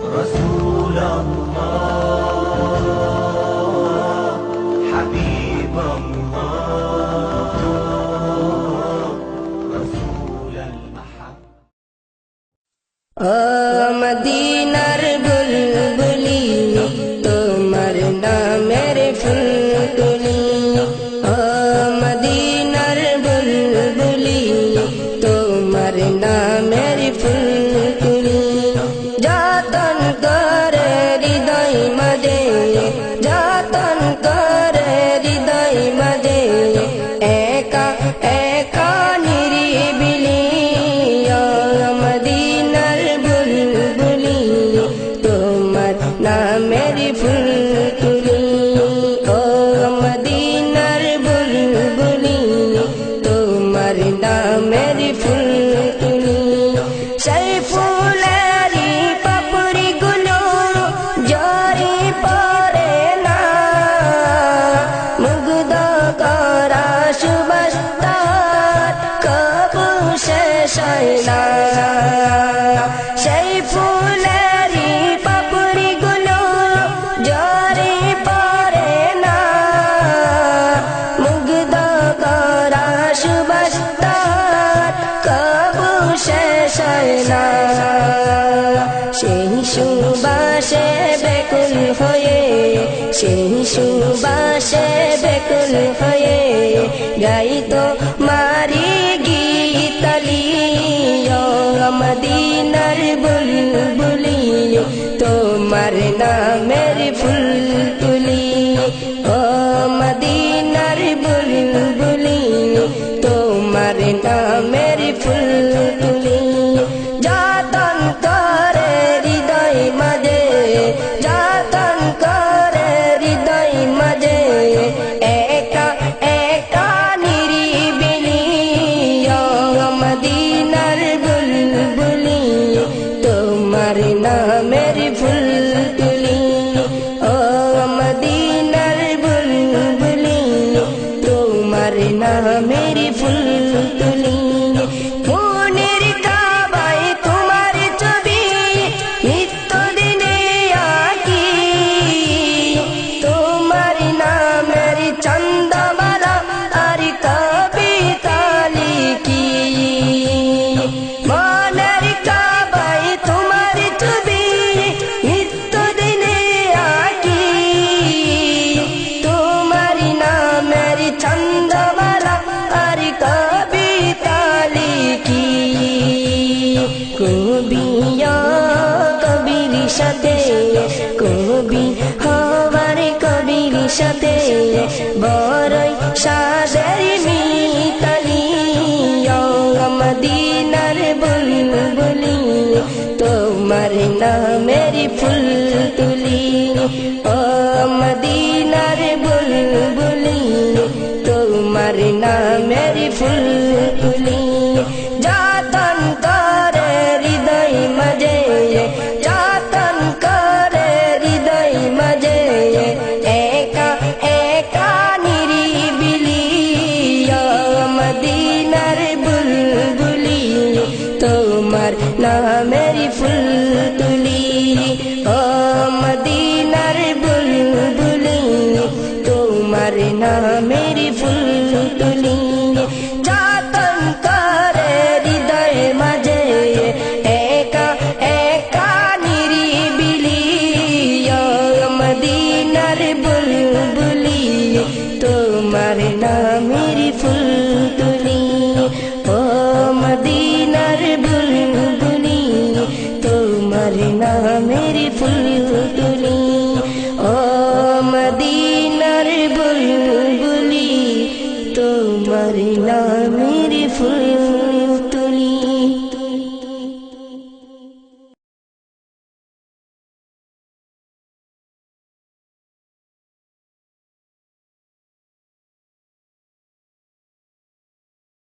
رسول الله حبيب الله رسول المحبة মদিনার বুলবুলি তোমার নামের ফুল তুলি মদিনার বুলবুলি তোমার নামের ফুল তুলি যতন করে হৃদয় মাঝে যতন করে হৃদয় মাঝে একা একা নিরিবিলি মদিনার বুলবুলি তোমার নামের ফুল তুলি ও মদিনার বুলবুলি তোমার নামের ফুল তুলি সেই ফুলেরই পাপড়ি গুলো জরি পড়ে না মুগ্ধ করা সুবাস তার কবু শেষ হয় না সেই ফুলেরই পাপড়ি গুলো জরি পড়ে না মুগ্ধ করা সুবাস তার কবু শেষ হয় না সেই সুবাসে বেকুল হয়ে সেই সুবাসে বেকুল হয়ে গাইতো মারি গীতালি মদিনার বুলবুলি তোমার নামের ফুল তুলি ও মদিনার বুলবুলি তোমার নামের ফুল তুলি যতন করে হৃদয় মাঝে যতন করে হৃদয় মাঝে একা একা নিরিবিলি মদিনার বুলবুলি তোমার নামের ফুল তুলি ও মদিনার বুলবুলি তোমার নামের ফুল তুলি মনের কাবায় তোমার ছবি নিত্য দিনে আঁকি তোমার নামের চন্দমালা আর কবিতা লিখি মনের কাবায় তোমার ছবি নিত্য দিনে আঁকি তোমার নামের চন্দমালা আর কবিতা লিখি কবিয়া কবির সাথে কবি হওয়ার কবির সাথে বড়ই সাদের মিতালি মদিনার বুলবুলি তোমার নামের ফুল তুলি ও মদিনার বুলবুলি তোমার নামের ফুল তুলি যতন করে হৃদয় মাঝে যতন করে হৃদয় মাঝে একা একা নিরিবিলি মদিনার বুলবুলি তোমার নামের ফুল তুলি ও মদিনার বুলবুলি তোমার নামের ফুল তুলি যতন করে হৃদয় মাঝে একা একা নিরিবিলি মদিনার বুলবুলি তোমার নামের ফুল তুলি ও মদিনার বুলবুলি তোমার নামের ফুল তুলি ও মদিনার বুলবুলি তোমার নামের